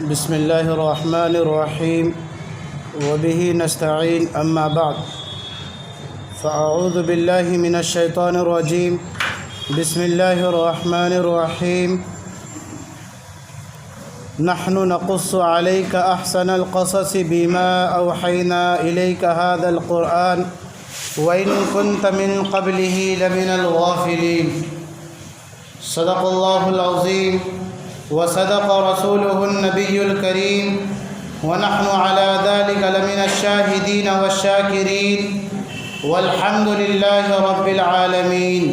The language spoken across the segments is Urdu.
بسم الله الرحمن الرحيم وبه نستعين أما بعد فأعوذ بالله من الشيطان الرجيم بسم الله الرحمن الرحيم نحن نقص عليك أحسن القصص بما أوحينا إليك هذا القرآن وإن كنت من قبله لمن الغافلين صدق الله العظيم وصدق رسوله النبي الكريم ونحن على ذلك لمن الشاهدين والشاكرين والحمد لله رب العالمين.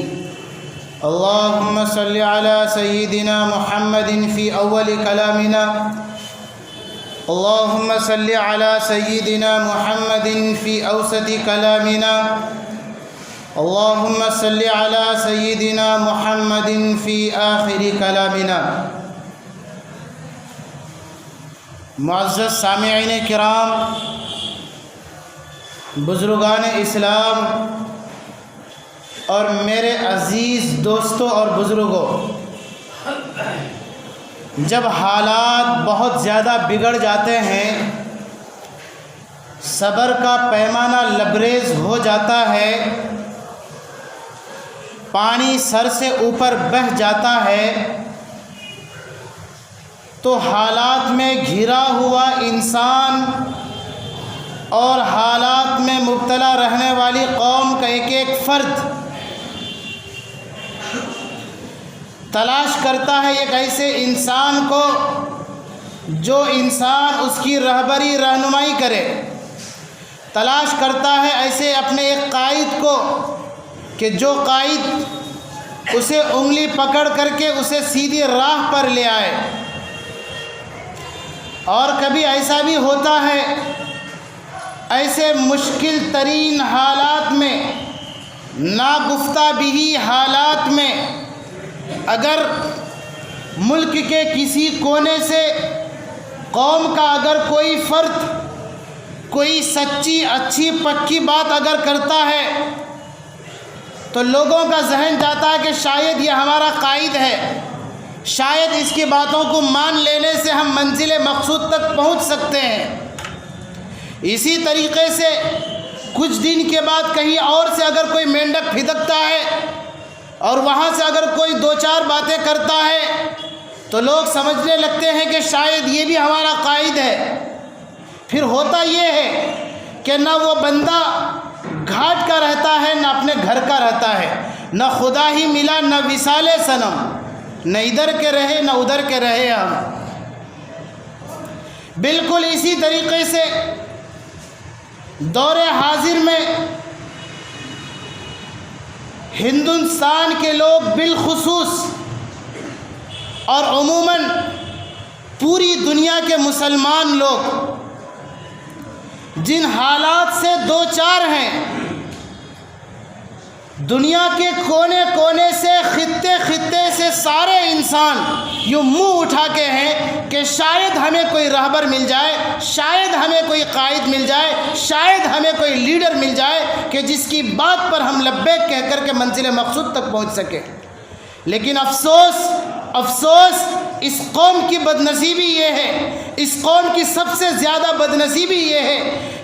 اللهم صل على سيدنا محمد في أول كلامنا. اللهم صل على سيدنا محمد في أوسط كلامنا. اللهم صل على سيدنا محمد في آخر كلامنا. معزز سامعین کرام، بزرگان اسلام اور میرے عزیز دوستوں اور بزرگوں، جب حالات بہت زیادہ بگڑ جاتے ہیں، صبر کا پیمانہ لبریز ہو جاتا ہے، پانی سر سے اوپر بہہ جاتا ہے، تو حالات میں گھرا ہوا انسان اور حالات میں مبتلا رہنے والی قوم کا ایک ایک فرد تلاش کرتا ہے ایک ایسے انسان کو جو انسان اس کی رہبری رہنمائی کرے، تلاش کرتا ہے ایسے اپنے ایک قائد کو کہ جو قائد اسے انگلی پکڑ کر کے اسے سیدھی راہ پر لے آئے. اور کبھی ایسا بھی ہوتا ہے، ایسے مشکل ترین حالات میں، ناگفتہ بھی حالات میں، اگر ملک کے کسی کونے سے قوم کا اگر کوئی فرد کوئی سچی اچھی پکی بات اگر کرتا ہے تو لوگوں کا ذہن جاتا ہے کہ شاید یہ ہمارا قائد ہے، شاید اس کی باتوں کو مان لینے سے ہم منزل مقصود تک پہنچ سکتے ہیں. اسی طریقے سے کچھ دن کے بعد کہیں اور سے اگر کوئی مینڈک پھدکتا ہے اور وہاں سے اگر کوئی دو چار باتیں کرتا ہے تو لوگ سمجھنے لگتے ہیں کہ شاید یہ بھی ہمارا قائد ہے. پھر ہوتا یہ ہے کہ نہ وہ بندہ گھاٹ کا رہتا ہے، نہ اپنے گھر کا رہتا ہے، نہ خدا ہی ملا نہ وصال صنم، نہ ادھر کے رہے نہ ادھر کے رہے ہم. بالکل اسی طریقے سے دور حاضر میں ہندوستان کے لوگ بالخصوص اور عموماً پوری دنیا کے مسلمان لوگ جن حالات سے دو چار ہیں، دنیا کے کونے کونے سے، خطے خطے سے سارے انسان یوں منہ اٹھا کے ہیں کہ شاید ہمیں کوئی رہبر مل جائے، شاید ہمیں کوئی قائد مل جائے، شاید ہمیں کوئی لیڈر مل جائے کہ جس کی بات پر ہم لبیک کہہ کر کے منزل مقصود تک پہنچ سکے. لیکن افسوس اس قوم کی بدنصیبی یہ ہے، اس قوم کی سب سے زیادہ بدنصیبی یہ ہے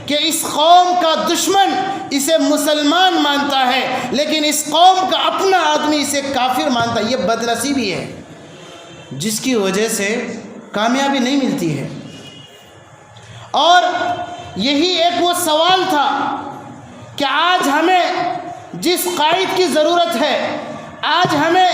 کہ اس قوم کا دشمن اسے مسلمان مانتا ہے لیکن اس قوم کا اپنا آدمی اسے کافر مانتا ہے. یہ بدنصیبی ہے جس کی وجہ سے کامیابی نہیں ملتی ہے. اور یہی ایک وہ سوال تھا کہ آج ہمیں جس قائد کی ضرورت ہے، آج ہمیں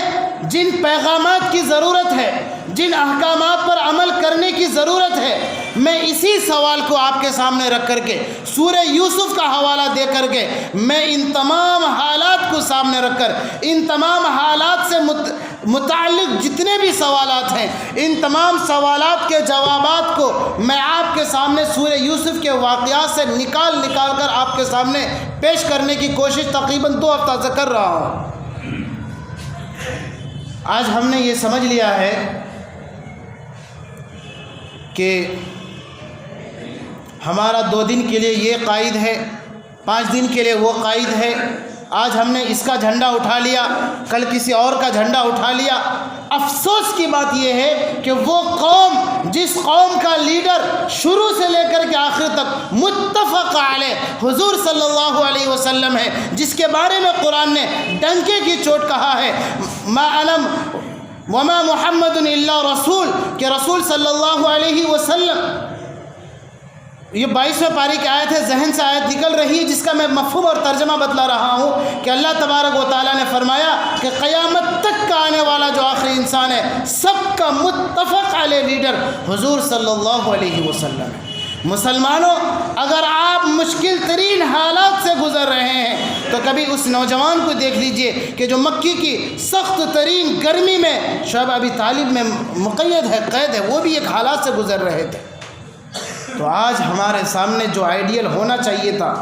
جن پیغامات کی ضرورت ہے، جن احکامات پر عمل کرنے کی ضرورت ہے، میں اسی سوال کو آپ کے سامنے رکھ کر کے سورہ یوسف کا حوالہ دے کر کے میں ان تمام حالات کو سامنے رکھ کر ان تمام حالات سے متعلق جتنے بھی سوالات ہیں، ان تمام سوالات کے جوابات کو میں آپ کے سامنے سورہ یوسف کے واقعات سے نکال کر آپ کے سامنے پیش کرنے کی کوشش تقریباً 2 ہفتہ سے کر رہا ہوں. آج ہم نے یہ سمجھ لیا ہے کہ ہمارا 2 دن کے لیے یہ قائد ہے، 5 دن کے لیے وہ قائد ہے، آج ہم نے اس کا جھنڈا اٹھا لیا، کل کسی اور کا جھنڈا اٹھا لیا۔ افسوس کی بات یہ ہے کہ وہ قوم جس قوم کا لیڈر شروع سے لے کر کے آخر تک متفق علیہ حضور صلی اللہ علیہ وسلم ہے، جس کے بارے میں قرآن نے ڈنکے کی چوٹ کہا ہے، ما علم وما محمد الا رسول، کہ رسول صلی اللہ علیہ وسلم، یہ 22ویں پاری کی آیت ہے، ذہن سے آیت نکل رہی ہے جس کا میں مفہوم اور ترجمہ بتلا رہا ہوں کہ اللہ تبارک و تعالیٰ نے فرمایا کہ قیامت تک کا آنے والا جو آخری انسان ہے سب کا متفق علیہ لیڈر حضور صلی اللہ علیہ وسلم ہے۔ مسلمانوں، اگر آپ مشکل ترین حالات سے گزر رہے ہیں تو کبھی اس نوجوان کو دیکھ لیجئے کہ جو مکی کی سخت ترین گرمی میں شعیب ابی طالب میں مقید ہے، قید ہے، وہ بھی ایک حالات سے گزر رہے تھے۔ تو آج ہمارے سامنے جو آئیڈیل ہونا چاہیے تھا،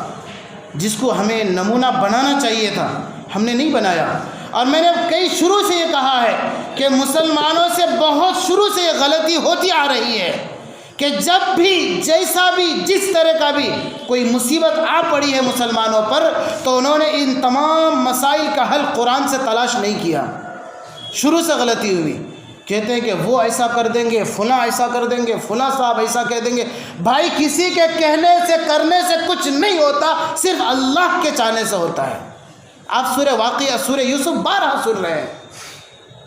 جس کو ہمیں نمونہ بنانا چاہیے تھا، ہم نے نہیں بنایا۔ اور میں نے کئی شروع سے یہ کہا ہے کہ مسلمانوں سے بہت شروع سے یہ غلطی ہوتی آ رہی ہے کہ جب بھی جیسا بھی جس طرح کا بھی کوئی مصیبت آ پڑی ہے مسلمانوں پر تو انہوں نے ان تمام مسائل کا حل قرآن سے تلاش نہیں کیا۔ شروع سے غلطی ہوئی، کہتے ہیں کہ وہ ایسا کر دیں گے، فلاں ایسا کر دیں گے، فلاں صاحب ایسا کہہ دیں گے۔ بھائی کسی کے کہنے سے کرنے سے کچھ نہیں ہوتا، صرف اللہ کے چاہنے سے ہوتا ہے۔ آپ سورہ واقعہ سورہ یوسف بارہ سن رہے ہیں،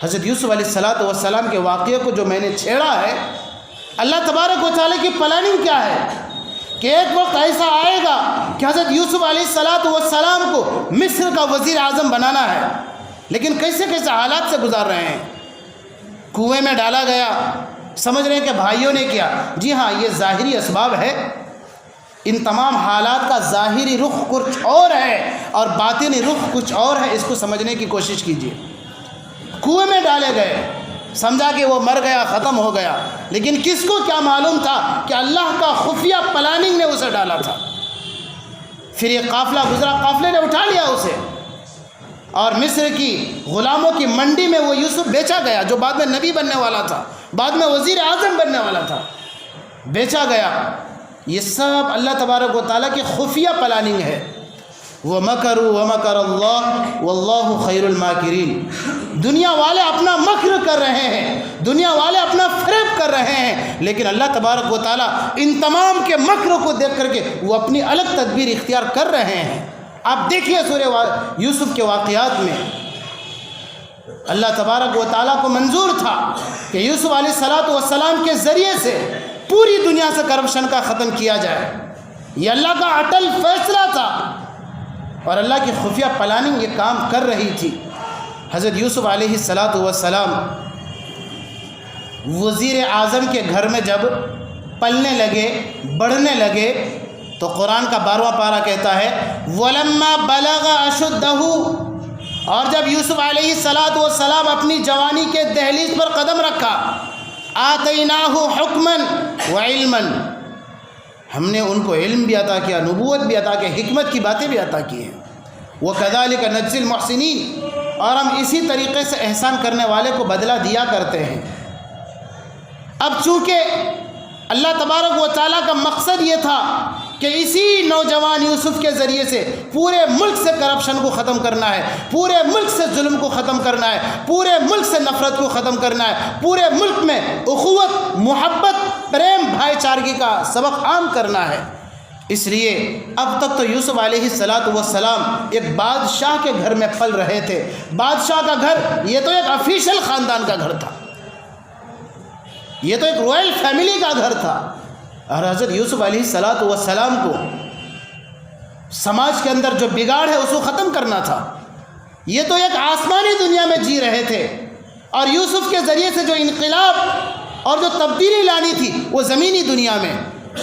حضرت یوسف علیہ السلام کے واقعے کو جو میں نے چھیڑا ہے، اللہ تبارک و تعالیٰ کی پلاننگ کیا ہے کہ ایک وقت ایسا آئے گا کہ حضرت یوسف علیہ السلام کو مصر کا وزیر اعظم بنانا ہے، لیکن کیسے کیسے حالات سے گزار رہے ہیں۔ کنویں میں ڈالا گیا، سمجھ رہے ہیں کہ بھائیوں نے کیا، جی ہاں یہ ظاہری اسباب ہے، ان تمام حالات کا ظاہری رخ کچھ اور ہے اور باطنی رخ کچھ اور ہے، اس کو سمجھنے کی کوشش کیجیے۔ کنویں میں ڈالے گئے، سمجھا کہ وہ مر گیا، ختم ہو گیا، لیکن کس کو کیا معلوم تھا کہ اللہ کا خفیہ پلاننگ نے اسے ڈالا تھا۔ پھر یہ قافلہ گزرا، قافلے نے اٹھا لیا اسے، اور مصر کی غلاموں کی منڈی میں وہ یوسف بیچا گیا، جو بعد میں نبی بننے والا تھا، بعد میں وزیر اعظم بننے والا تھا، بیچا گیا۔ یہ سب اللہ تبارک و تعالیٰ کی خفیہ پلاننگ ہے۔ وَمَكَرُوا وَمَكَرَ اللَّهُ وَاللَّهُ خَيْرُ الْمَاكِرِينَ۔ دنیا والے اپنا مکر کر رہے ہیں، دنیا والے اپنا فریب کر رہے ہیں، لیکن اللہ تبارک و تعالیٰ ان تمام کے مکر کو دیکھ کر کے وہ اپنی الگ تدبیر اختیار کر رہے ہیں۔ آپ دیکھیے سورہ یوسف کے واقعات میں اللہ تبارک و تعالیٰ کو منظور تھا کہ یوسف علیہ السلام کے ذریعے سے پوری دنیا سے کرپشن کا ختم کیا جائے۔ یہ اللہ کا اٹل فیصلہ تھا اور اللہ کی خفیہ پلاننگ یہ کام کر رہی تھی۔ حضرت یوسف علیہ السلام وزیر اعظم کے گھر میں جب پلنے لگے، بڑھنے لگے، تو قرآن کا 12واں پارہ کہتا ہے وَلَمَّا بَلَغَ أَشُدَّهُ، اور جب یوسف علیہ السلام اپنی جوانی کے دہلیز پر قدم رکھا، آتَيْنَاهُ حُكْمًا وَعِلْمًا، ہم نے ان کو علم بھی عطا کیا، نبوت بھی عطا کیا، حکمت کی باتیں بھی عطا کی ہیں۔ وَكَذَلِكَ نَجْزِي الْمُحْسِنِينَ، اور ہم اسی طریقے سے احسان کرنے والے کو بدلہ دیا کرتے ہیں۔ اب چونکہ اللہ تبارک و تعالیٰ کا مقصد یہ تھا کہ اسی نوجوان یوسف کے ذریعے سے پورے ملک سے کرپشن کو ختم کرنا ہے، پورے ملک سے ظلم کو ختم کرنا ہے، پورے ملک سے نفرت کو ختم کرنا ہے، پورے ملک میں اخوت، محبت، پریم، بھائی چارگی کا سبق عام کرنا ہے۔ اس لیے اب تک تو یوسف علیہ السلام ایک بادشاہ کے گھر میں پل رہے تھے۔ بادشاہ کا گھر یہ تو ایک آفیشل خاندان کا گھر تھا، یہ تو ایک رائل فیملی کا گھر تھا، اور حضرت یوسف علیہ السلام کو سماج کے اندر جو بگاڑ ہے اس کو ختم کرنا تھا۔ یہ تو ایک آسمانی دنیا میں جی رہے تھے، اور یوسف کے ذریعے سے جو انقلاب اور جو تبدیلی لانی تھی وہ زمینی دنیا میں۔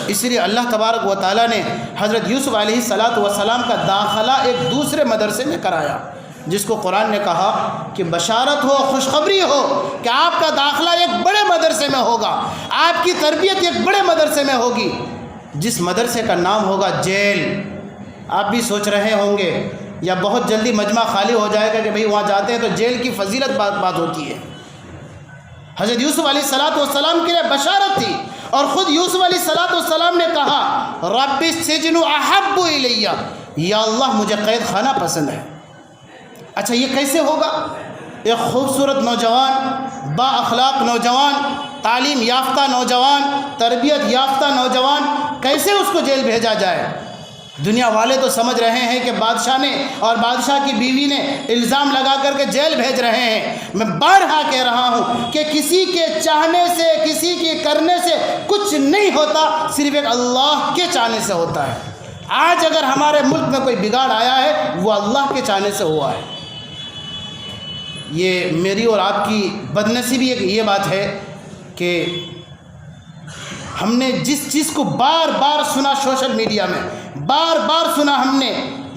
اس لیے اللہ تبارک و تعالیٰ نے حضرت یوسف علیہ السلام کا داخلہ ایک دوسرے مدرسے میں کرایا، جس کو قرآن نے کہا کہ بشارت ہو، خوشخبری ہو کہ آپ کا داخلہ ایک بڑے مدرسے میں ہوگا، آپ کی تربیت ایک بڑے مدرسے میں ہوگی، جس مدرسے کا نام ہوگا جیل۔ آپ بھی سوچ رہے ہوں گے یا بہت جلدی مجمع خالی ہو جائے گا کہ بھئی وہاں جاتے ہیں تو جیل کی فضیلت بات ہوتی ہے۔ حضرت یوسف علیہ السلام کے لیے بشارت تھی، اور خود یوسف علیہ السلام نے کہا رب السجن احب الی، یا اللہ مجھے قید خانہ پسند ہے، اچھا یہ کیسے ہوگا؟ ایک خوبصورت نوجوان، با اخلاق نوجوان، تعلیم یافتہ نوجوان، تربیت یافتہ نوجوان، کیسے اس کو جیل بھیجا جائے؟ دنیا والے تو سمجھ رہے ہیں کہ بادشاہ نے اور بادشاہ کی بیوی نے الزام لگا کر کے جیل بھیج رہے ہیں۔ میں بارہا کہہ رہا ہوں کہ کسی کے چاہنے سے، کسی کے کرنے سے کچھ نہیں ہوتا، صرف ایک اللہ کے چاہنے سے ہوتا ہے۔ آج اگر ہمارے ملک میں کوئی بگاڑ آیا ہے وہ اللہ کے چاہنے سے ہوا ہے۔ یہ میری اور آپ کی بدنصیبی ایک یہ بات ہے کہ ہم نے جس چیز کو بار بار سنا سوشل میڈیا میں، بار بار سنا ہم نے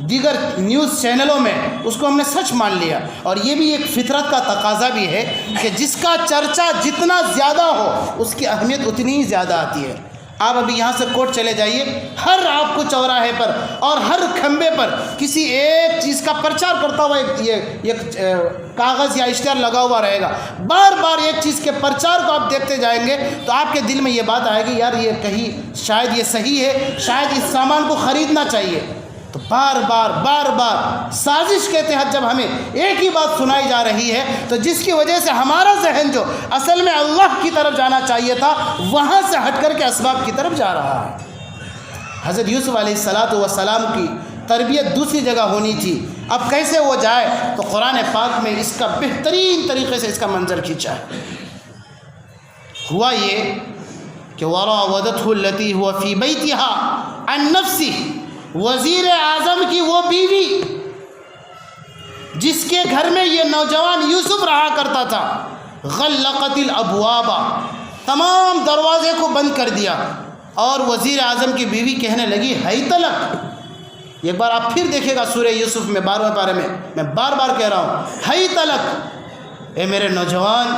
دیگر نیوز چینلوں میں، اس کو ہم نے سچ مان لیا۔ اور یہ بھی ایک فطرت کا تقاضا بھی ہے کہ جس کا چرچا جتنا زیادہ ہو اس کی اہمیت اتنی ہی زیادہ آتی ہے۔ آپ ابھی یہاں سے کوٹ چلے جائیے، ہر آپ کو چوراہے پر اور ہر کھمبے پر کسی ایک چیز کا پرچار کرتا ہوا ایک کاغذ یا اشتہار لگا ہوا رہے گا۔ بار بار ایک چیز کے پرچار کو آپ دیکھتے جائیں گے تو آپ کے دل میں یہ بات آئے گی، یار یہ کہیں شاید یہ صحیح ہے، شاید اس سامان کو خریدنا چاہیے۔ تو بار بار سازش کے تحت جب ہمیں ایک ہی بات سنائی جا رہی ہے تو جس کی وجہ سے ہمارا ذہن جو اصل میں اللہ کی طرف جانا چاہیے تھا وہاں سے ہٹ کر کے اسباب کی طرف جا رہا ہے۔ حضرت یوسف علیہ السلام کی تربیت دوسری جگہ ہونی تھی، اب کیسے وہ جائے؟ تو قرآن پاک میں اس کا بہترین طریقے سے اس کا منظر کھینچا ہے۔ ہوا یہ کہ وراودته التي هو في بيتها عن نفسه، وزیر اعظم کی وہ بیوی جس کے گھر میں یہ نوجوان یوسف رہا کرتا تھا، غلقت الابواب، تمام دروازے کو بند کر دیا، اور وزیر اعظم کی بیوی کہنے لگی ہیت لک۔ ایک بار آپ پھر دیکھیں گا سورہ یوسف میں 12ویں پارے میں بار بار کہہ رہا ہوں ہیت لک، اے میرے نوجوان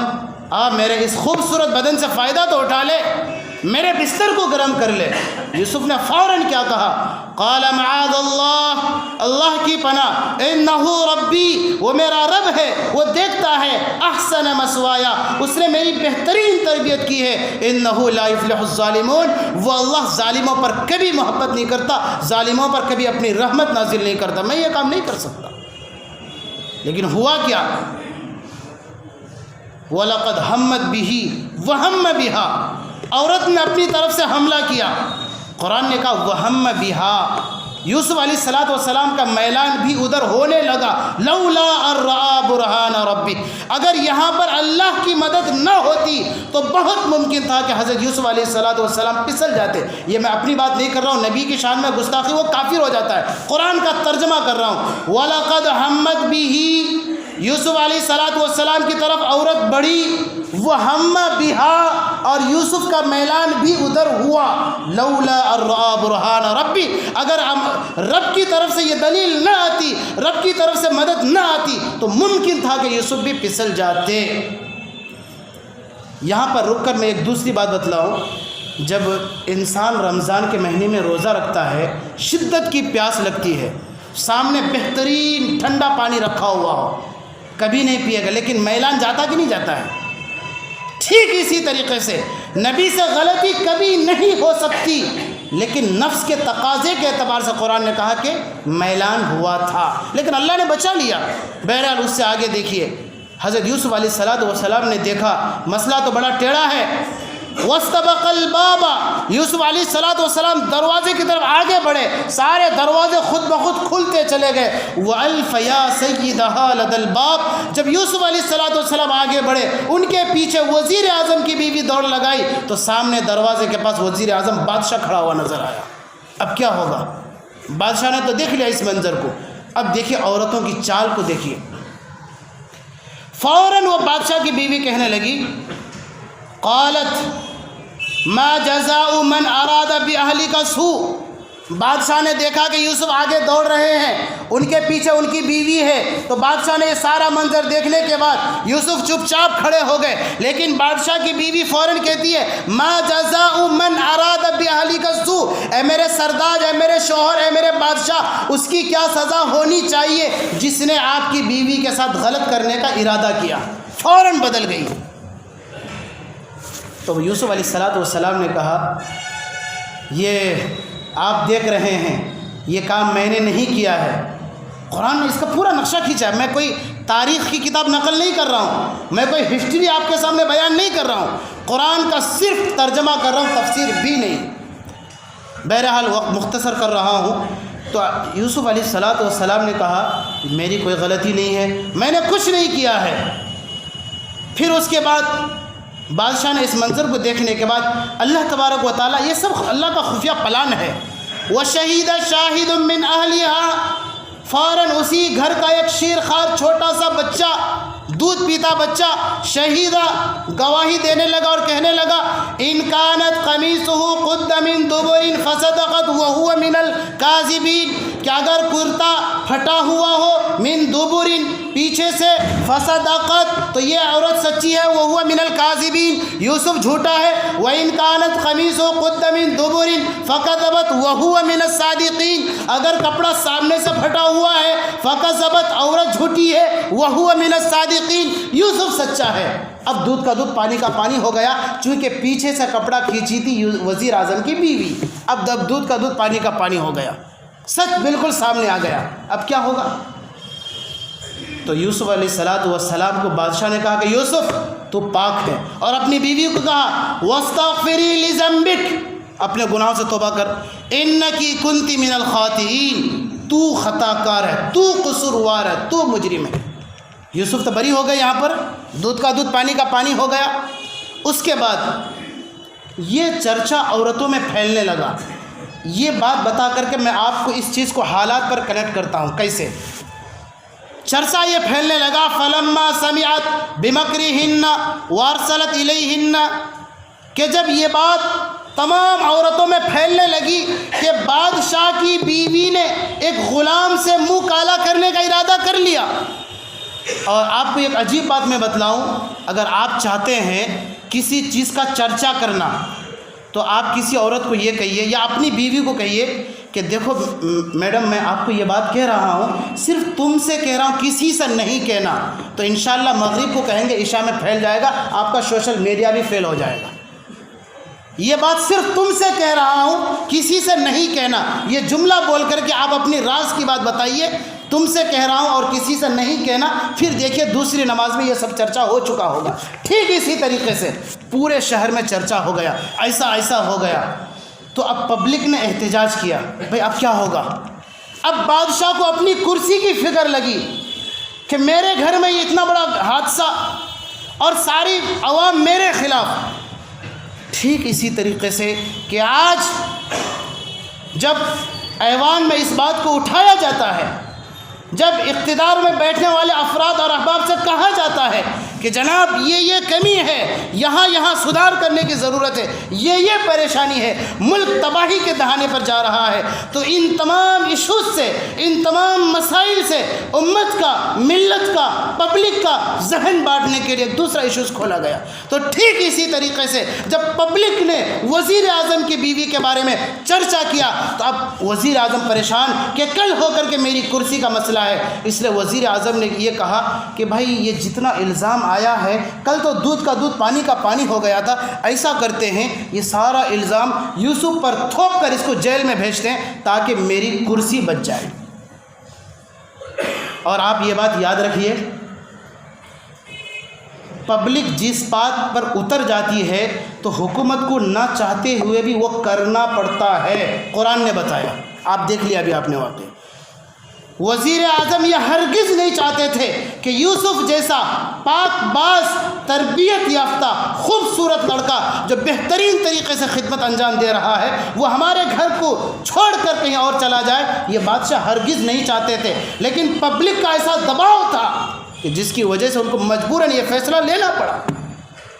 آپ میرے اس خوبصورت بدن سے فائدہ تو اٹھا لے، میرے بستر کو گرم کر لے۔ یوسف نے فوراً کیا کہا؟ قال معاذ اللہ، اللہ کی پناہ، انہ ربی، وہ میرا رب ہے، وہ دیکھتا ہے، احسن مثوایا، اس نے میری بہترین تربیت کی ہے، انہ لا یفلح الظالمون، وہ اللہ ظالموں پر کبھی محبت نہیں کرتا، ظالموں پر کبھی اپنی رحمت نازل نہیں کرتا، میں یہ کام نہیں کر سکتا۔ لیکن ہوا کیا؟ وَلَقَدْ هَمَّتْ بِهِ وَهَمَّ بِهَا، عورت نے اپنی طرف سے حملہ کیا۔ قرآن نے کہا وَهَمَّ بِهَا، یوسف علیہ السلام کا میلان بھی ادھر ہونے لگا، لولا ان رأى برہان ربی، اگر یہاں پر اللہ کی مدد نہ ہوتی تو بہت ممکن تھا کہ حضرت یوسف علیہ السلام پھسل جاتے۔ یہ میں اپنی بات نہیں کر رہا ہوں، نبی کی شان میں گستاخی، وہ کافر ہو جاتا ہے، قرآن کا ترجمہ کر رہا ہوں۔ وَلَقَدْ هَمَّتْ بِهِ، یوسف علیہ السلام کی طرف عورت بڑھی، وَهَمَّ بِهَا، اور یوسف کا میلان بھی ادھر ہوا، لولا ان رأى برہان ربی، اگر رب کی طرف سے یہ دلیل نہ آتی، رب کی طرف سے مدد نہ آتی تو ممکن تھا کہ یوسف بھی پھسل جاتے۔ یہاں پر رک کر میں ایک دوسری بات بتلاؤں، جب انسان رمضان کے مہینے میں روزہ رکھتا ہے، شدت کی پیاس لگتی ہے، سامنے بہترین ٹھنڈا پانی رکھا ہوا ہو، کبھی نہیں پیے گا، لیکن میلان جاتا کہ نہیں جاتا ہے؟ ٹھیک اسی طریقے سے نبی سے غلطی کبھی نہیں ہو سکتی، لیکن نفس کے تقاضے کے اعتبار سے قرآن نے کہا کہ میلان ہوا تھا، لیکن اللہ نے بچا لیا۔ بہرحال اس سے آگے دیکھیے، حضرت یوسف علیہ السلام نے دیکھا مسئلہ تو بڑا ٹیڑھا ہے، وَاسْتَبَقَ الْبَابَ، یوسف علیہ السلام دروازے کی طرف آگے بڑھے، سارے دروازے خود بخود کھلتے چلے گئے۔ وَأَلْفَ يَا سَيِّدَهَا لَدَى الْبَابِ، جب یوسف علیہ السلام آگے بڑھے، ان کے پیچھے وزیر اعظم کی بیوی دوڑ لگائی تو سامنے دروازے کے پاس وزیر اعظم بادشاہ کھڑا ہوا نظر آیا۔ اب کیا ہوگا؟ بادشاہ نے تو دیکھ لیا اس منظر کو، اب دیکھیے عورتوں کی چال کو دیکھیے۔ فوراً وہ بادشاہ کی بیوی کہنے لگی، قالت ما جزاء من اراد باہلک سوء، بادشاہ نے دیکھا کہ یوسف آگے دوڑ رہے ہیں، ان کے پیچھے ان کی بیوی ہے، تو بادشاہ نے یہ سارا منظر دیکھنے کے بعد یوسف چپ چاپ کھڑے ہو گئے، لیکن بادشاہ کی بیوی فوراً کہتی ہے ما جزاء من اراد باہلک سوء، اے میرے سردار، اے میرے شوہر، اے میرے بادشاہ، اس کی کیا سزا ہونی چاہیے جس نے آپ کی بیوی کے ساتھ غلط کرنے کا ارادہ کیا؟ فوراً بدل گئی۔ تو یوسف علیہ السلام نے کہا یہ آپ دیکھ رہے ہیں، یہ کام میں نے نہیں کیا ہے، قرآن نے اس کا پورا نقشہ کھینچا ہے. میں کوئی تاریخ کی کتاب نقل نہیں کر رہا ہوں, میں کوئی ہسٹری آپ کے سامنے بیان نہیں کر رہا ہوں, قرآن کا صرف ترجمہ کر رہا ہوں, تفسیر بھی نہیں. بہرحال وقت مختصر کر رہا ہوں. تو یوسف علیہ السلام نے کہا میری کوئی غلطی نہیں ہے, میں نے کچھ نہیں کیا ہے. پھر اس کے بعد بادشاہ نے اس منظر کو دیکھنے کے بعد اللہ تبارک و تعالیٰ, یہ سب اللہ کا خفیہ پلان ہے. وَشَهِدَ شَاهِدٌ مِّنْ أَهْلِهَا, فوراً اسی گھر کا ایک شیرخوار چھوٹا سا بچہ, دودھ پیتا بچہ, شہیدہ گواہی دینے لگا اور کہنے لگا ان کانت قمیصه قد من دبر فصدقت وهو من الكاذبین, کہ اگر کرتا پھٹا ہوا ہو من دبر پیچھے سے, فصدقت تو یہ عورت سچی ہے, وهو من الكاذبین یوسف جھوٹا ہے, وان کانت قمیصه قد من دبر فكذبت وهو من الصادقین, اگر کپڑا سامنے سے پھٹا ہوا ہے, فكذبت عورت جھوٹی ہے, وهو من الصادقین یوسف سچا ہے. اب دودھ کا دودھ پانی کا پانی ہو گیا, چونکہ پیچھے سے کپڑا کھینچی تھی وزیر اعظم کی بیوی. اب دودھ کا دودھ پانی کا پانی ہو گیا, سچ بالکل سامنے آ گیا. اب کیا ہوگا؟ تو یوسف علیہ السلام کو بادشاہ نے کہا کہ یوسف تو پاک ہے, اور اپنی بیوی کو کہا واستغفری لذنبک, اپنے گناہوں سے توبہ کر, انکی کنتی من الخاطئین, تو خطا کار ہے, تو قصوروار ہے, تو مجرم ہے. یوسف تو بری ہو گئے, یہاں پر دودھ کا دودھ پانی کا پانی ہو گیا. اس کے بعد یہ چرچا عورتوں میں پھیلنے لگا. یہ بات بتا کر کے میں آپ کو اس چیز کو حالات پر کنیکٹ کرتا ہوں. کیسے چرچا یہ پھیلنے لگا؟ فلما سمعت بمکرہن وارسلت الیہن, کہ جب یہ بات تمام عورتوں میں پھیلنے لگی کہ بادشاہ کی بیوی نے ایک غلام سے منہ کالا کرنے کا ارادہ کر لیا. اور آپ کو ایک عجیب بات میں بتلاؤں, اگر آپ چاہتے ہیں کسی چیز کا چرچا کرنا تو آپ کسی عورت کو یہ کہیے یا اپنی بیوی کو کہیے کہ دیکھو میڈم میں آپ کو یہ بات کہہ رہا ہوں, صرف تم سے کہہ رہا ہوں, کسی سے نہیں کہنا. تو انشاءاللہ مغرب کو کہیں گے, عشاء میں پھیل جائے گا, آپ کا سوشل میڈیا بھی فیل ہو جائے گا. یہ بات صرف تم سے کہہ رہا ہوں, کسی سے نہیں کہنا. یہ جملہ بول کر کے آپ اپنی راز کی بات بتائیے, تم سے کہہ رہا ہوں اور کسی سے نہیں کہنا. پھر دیکھیے دوسری نماز میں یہ سب چرچا ہو چکا ہوگا. ٹھیک اسی طریقے سے پورے شہر میں چرچا ہو گیا, ایسا ہو گیا. تو اب پبلک نے احتجاج کیا, بھئی اب کیا ہوگا؟ اب بادشاہ کو اپنی کرسی کی فکر لگی کہ میرے گھر میں یہ اتنا بڑا حادثہ اور ساری عوام میرے خلاف. ٹھیک اسی طریقے سے کہ آج جب ایوان میں اس بات کو اٹھایا جاتا ہے, جب اقتدار میں بیٹھنے والے افراد اور احباب سے کہا جاتا ہے کہ جناب یہ کمی ہے, یہاں سدھار کرنے کی ضرورت ہے, یہ پریشانی ہے, ملک تباہی کے دہانے پر جا رہا ہے, تو ان تمام ایشوز سے, ان تمام مسائل سے امت کا, ملت کا, پبلک کا ذہن بانٹنے کے لیے دوسرا ایشوز کھولا گیا. تو ٹھیک اسی طریقے سے جب پبلک نے وزیر اعظم کی بیوی کے بارے میں چرچا کیا تو اب وزیر اعظم پریشان کہ کل ہو کر کے میری کرسی کا مسئلہ ہے. اس لیے وزیر اعظم نے یہ کہا کہ بھائی یہ جتنا الزام آیا ہے, کل تو دودھ کا دودھ پانی کا پانی ہو گیا تھا, ایسا کرتے ہیں یہ سارا الزام یوسف پر تھوپ کر اس کو جیل میں بھیجتے ہیں تاکہ میری کرسی بچ جائے. اور آپ یہ بات یاد رکھیے, پبلک جس بات پر اتر جاتی ہے تو حکومت کو نہ چاہتے ہوئے بھی وہ کرنا پڑتا ہے. قرآن نے بتایا, آپ دیکھ لیا ابھی آپ نے واقعہ. وزیر اعظم یہ ہرگز نہیں چاہتے تھے کہ یوسف جیسا پاک باز, تربیت یافتہ, خوبصورت لڑکا جو بہترین طریقے سے خدمت انجام دے رہا ہے وہ ہمارے گھر کو چھوڑ کر کہیں اور چلا جائے. یہ بادشاہ ہرگز نہیں چاہتے تھے, لیکن پبلک کا ایسا دباؤ تھا کہ جس کی وجہ سے ان کو مجبوراً یہ فیصلہ لینا پڑا.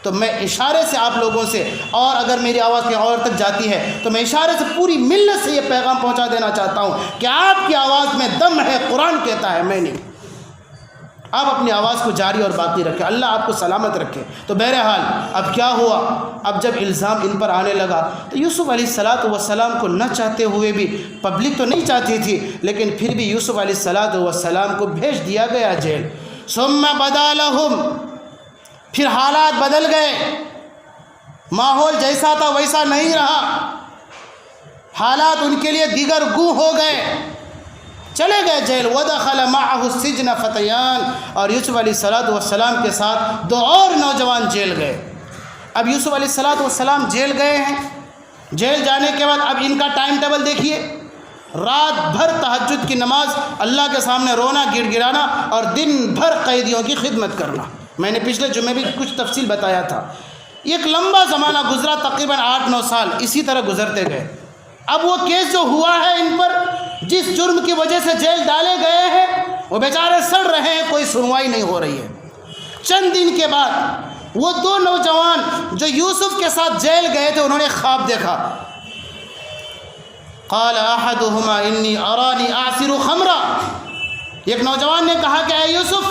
تو میں اشارے سے آپ لوگوں سے, اور اگر میری آواز کہیں اور تک جاتی ہے تو میں اشارے سے پوری ملت سے یہ پیغام پہنچا دینا چاہتا ہوں کہ آپ کی آواز میں دم ہے, قرآن کہتا ہے, میں نہیں. آپ اپنی آواز کو جاری اور باقی رکھیں, اللہ آپ کو سلامت رکھے. تو بہرحال اب کیا ہوا, اب جب الزام ان پر آنے لگا تو یوسف علیہ السلام کو نہ چاہتے ہوئے بھی, پبلک تو نہیں چاہتی تھی لیکن پھر بھی یوسف علیہ السلام کو بھیج دیا گیا جیل. ثم بدا لہم, پھر حالات بدل گئے, ماحول جیسا تھا ویسا نہیں رہا, حالات ان کے لیے دیگر گو ہو گئے. چلے گئے جیل. ودخل معه السجن فتیان، اور یوسف علیہ السلام کے ساتھ 2 اور نوجوان جیل گئے. اب یوسف علیہ السلام جیل گئے ہیں. جیل جانے کے بعد اب ان کا ٹائم ٹیبل دیکھیے. رات بھر تہجد کی نماز، اللہ کے سامنے رونا گڑ گڑانا، اور دن بھر قیدیوں کی خدمت کرنا. میں نے پچھلے جمعے بھی کچھ تفصیل بتایا تھا. ایک لمبا زمانہ گزرا، تقریباً 8-9 سال اسی طرح گزرتے گئے. اب وہ کیس جو ہوا ہے ان پر، جس جرم کی وجہ سے جیل ڈالے گئے ہیں، وہ بیچارے سڑ رہے ہیں، کوئی سنوائی نہیں ہو رہی ہے. چند دن کے بعد وہ 2 نوجوان جو یوسف کے ساتھ جیل گئے تھے، انہوں نے خواب دیکھا. قال احدهما انی ارانی اعصر خمرا. ایک نوجوان نے کہا کہ اے یوسف،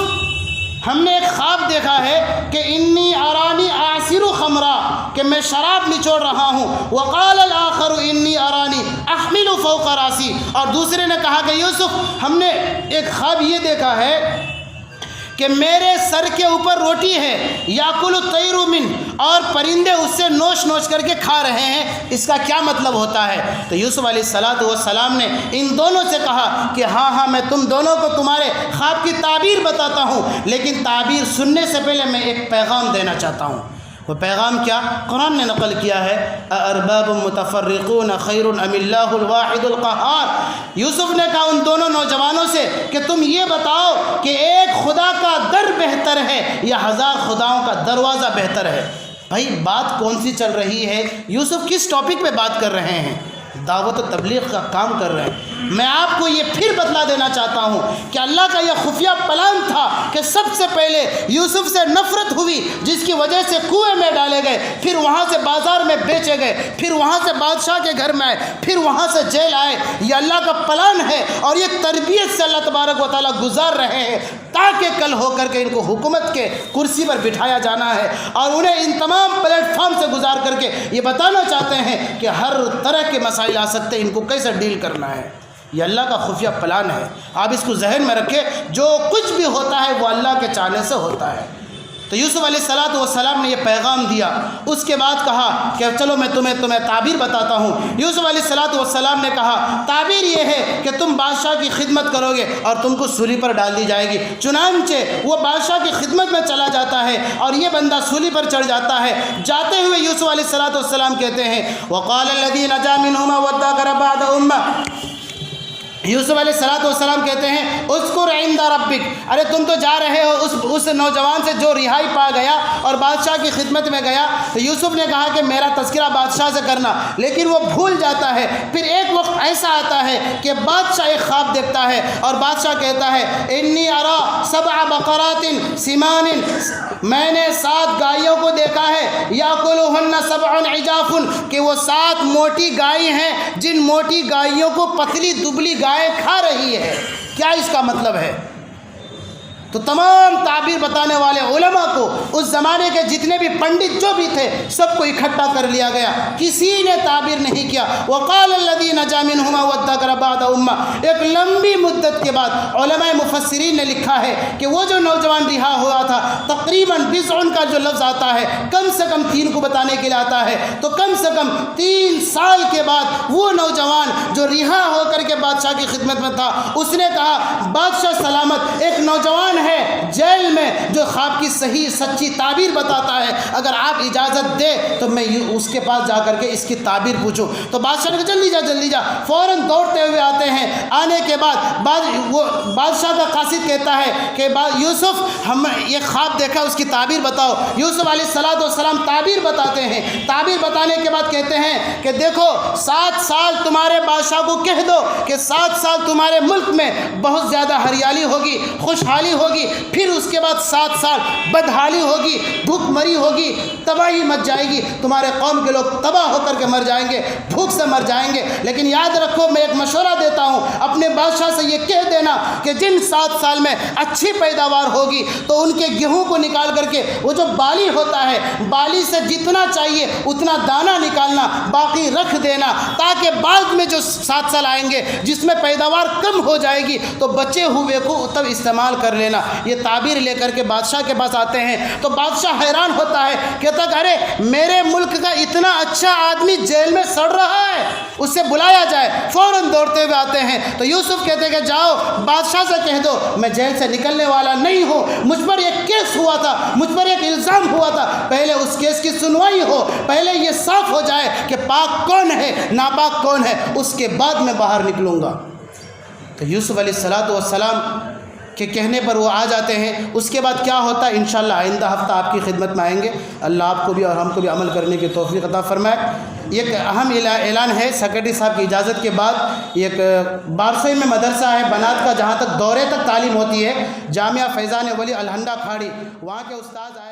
ہم نے ایک خواب دیکھا ہے کہ انی ارانی اعصر خمرا، کہ میں شراب نچوڑ رہا ہوں. وقال الاخر انی ارانی احمل فوق راسی. اور دوسرے نے کہا کہ یوسف، ہم نے ایک خواب یہ دیکھا ہے کہ میرے سر کے اوپر روٹی ہے، یاکل الطیر من، اور پرندے اس سے نوش نوش کر کے کھا رہے ہیں. اس کا کیا مطلب ہوتا ہے؟ تو یوسف علیہ السلام نے ان دونوں سے کہا کہ ہاں میں تم دونوں کو تمہارے خواب کی تعبیر بتاتا ہوں، لیکن تعبیر سننے سے پہلے میں ایک پیغام دینا چاہتا ہوں. وہ پیغام کیا؟ قرآن نے نقل کیا ہے، ارباب متفرقون خیر ام اللہ الواحد القہار. یوسف نے کہا ان دونوں نوجوانوں سے کہ تم یہ بتاؤ کہ ایک خدا کا در بہتر ہے یا 1000 خداؤں کا دروازہ بہتر ہے. بھائی بات کون سی چل رہی ہے؟ یوسف کس ٹاپک پہ بات کر رہے ہیں؟ دعوت و تبلیغ کا کام کر رہے ہیں. میں آپ کو یہ پھر بتلا دینا چاہتا ہوں کہ اللہ کا یہ خفیہ پلان تھا کہ سب سے پہلے یوسف سے نفرت ہوئی، جس کی وجہ سے کنویں میں ڈالے گئے، پھر وہاں سے بازار میں بیچے گئے، پھر وہاں سے بادشاہ کے گھر میں آئے، پھر وہاں سے جیل آئے. یہ اللہ کا پلان ہے، اور یہ تربیت سے اللہ تبارک و تعالیٰ گزار رہے ہیں تاکہ کل ہو کر کے ان کو حکومت کے کرسی پر بٹھایا جانا ہے. اور انہیں ان تمام پلیٹ فارم سے گزار کر کے یہ بتانا چاہتے ہیں کہ ہر طرح کے مسائل آ سکتے ہیں، ان کو کیسے ڈیل کرنا ہے. یہ اللہ کا خفیہ پلان ہے. آپ اس کو ذہن میں رکھیں، جو کچھ بھی ہوتا ہے وہ اللہ کے چاہنے سے ہوتا ہے. تو یوسف علیہ السلام نے یہ پیغام دیا. اس کے بعد کہا کہ چلو میں تمہیں تعبیر بتاتا ہوں. یوسف علیہ السلام نے کہا تعبیر یہ ہے کہ تم بادشاہ کی خدمت کرو گے اور تم کو سولی پر ڈال دی جائے گی. چنانچہ وہ بادشاہ کی خدمت میں چلا جاتا ہے اور یہ بندہ سولی پر چڑھ جاتا ہے. جاتے ہوئے یوسف علیہ السلام کہتے ہیں وقال الذی نجا منہما وادکر بعد امہ. یوسف علیہ السلام کہتے ہیں اذکر عند ربک، ارے تم تو جا رہے ہو اس نوجوان سے جو رہائی پا گیا اور بادشاہ کی خدمت میں گیا. تو یوسف نے کہا کہ میرا تذکرہ بادشاہ سے کرنا، لیکن وہ بھول جاتا ہے. پھر ایک وقت ایسا آتا ہے کہ بادشاہ ایک خواب دیکھتا ہے اور بادشاہ کہتا ہے انی ارا 7 بقرات سمان، میں نے 7 گائیوں کو دیکھا ہے، یاکلہن 7 عجاف، کہ وہ 7 موٹی گائے ہیں جن موٹی گائیوں کو پتلی دبلی گائے کھا رہی ہے. کیا اس کا مطلب ہے؟ تو تمام تعبیر بتانے والے علماء کو، اس زمانے کے جتنے بھی پنڈت جو بھی تھے، سب کو اکٹھا کر لیا گیا. کسی نے تعبیر نہیں کیا. وقال الذی نجا منہما وادکر بعد امہ. ایک لمبی مدت کے بعد علماء مفسرین نے لکھا ہے کہ وہ جو نوجوان رہا ہوا تھا، تقریباً 20 کا جو لفظ آتا ہے کم سے کم 3 کو بتانے کے لیے آتا ہے. تو کم سے کم 3 سال کے بعد وہ نوجوان جو رہا ہو کر کے بادشاہ کی خدمت میں تھا، اس نے کہا بادشاہ سلامت، ایک نوجوان ہے جیل میں جو خواب کی صحیح سچی تعبیر بتاتا ہے، اگر آپ اجازت دے تو میں اس کے پاس جا کر کے اس کی تعبیر پوچھوں. تو بادشاہ نے کہا جلدی جا. فوراً دوڑتے ہوئے آتے ہیں. آنے کے بعد وہ بادشاہ کا قاصد کہتا ہے کہ یوسف ہم یہ خواب دیکھا، اس کی تعبیر بتاؤ. یوسف علیہ السلام تعبیر بتاتے ہیں. تعبیر بتانے کے بعد کہتے ہیں کہ دیکھو 7 سال تمہارے بادشاہ کو کہہ دو کہ 7 سال تمہارے ملک میں بہت زیادہ ہریالی ہوگی، خوشحالی ہوگی، پھر اس کے بعد 7 سال بدحالی ہوگی، بھوک مری ہوگی، تباہی مچ جائے گی، تمہارے قوم کے لوگ تباہ ہو کر کے مر جائیں گے، بھوک سے مر جائیں گے. لیکن یاد رکھو میں ایک مشورہ دیتا ہوں، اپنے بادشاہ سے یہ کہہ دینا کہ جن 7 سال میں اچھی پیداوار ہوگی تو ان کے گیہوں کو نکال کر کے وہ جو بالی ہوتا ہے، بالی سے جتنا چاہیے اتنا دانہ نکالنا، باقی رکھ دینا، تاکہ بعد میں جو 7 سال آئیں گے جس میں پیداوار کم ہو جائے گی تو بچے ہوئے کو تب استعمال کر لینا. یہ تعبیر لے کر کے بادشاہ کے پاس آتے ہیں. تو بادشاہ حیران ہوتا ہے، کہتا کہ ارے میرے ملک کا اتنا اچھا آدمی جیل میں سڑ رہا ہے، اسے بلایا جائے۔ فوراً دوڑتے ہوئے آتے ہیں تو یوسف کہتے ہیں کہ جاؤ بادشاہ سے کہہ دو میں جیل سے نکلنے والا نہیں ہوں، مجھ پر ایک کیس ہوا تھا، مجھ پر ایک الزام ہوا تھا، پہلے اس کیس کی سنوائی ہو، پہلے یہ صاف ہو جائے کہ پاک کون ہے ناپاک کون ہے، اس کے بعد میں باہر نکلوں گا۔ تو یوسف علیہ السلام کے کہنے پر وہ آ جاتے ہیں۔ اس کے بعد کیا ہوتا ہے انشاءاللہ آئندہ ہفتہ آپ کی خدمت میں آئیں گے۔ اللہ آپ کو بھی اور ہم کو بھی عمل کرنے کی توفیق عطا فرمائے۔ ایک اہم اعلان ہے، سیکرٹری صاحب کی اجازت کے بعد ایک بارسوئی میں مدرسہ ہے بنات کا، جہاں تک دورے تک تعلیم ہوتی ہے، جامعہ فیضان ولی الہنڈا کھاڑی، وہاں کے استاد آئے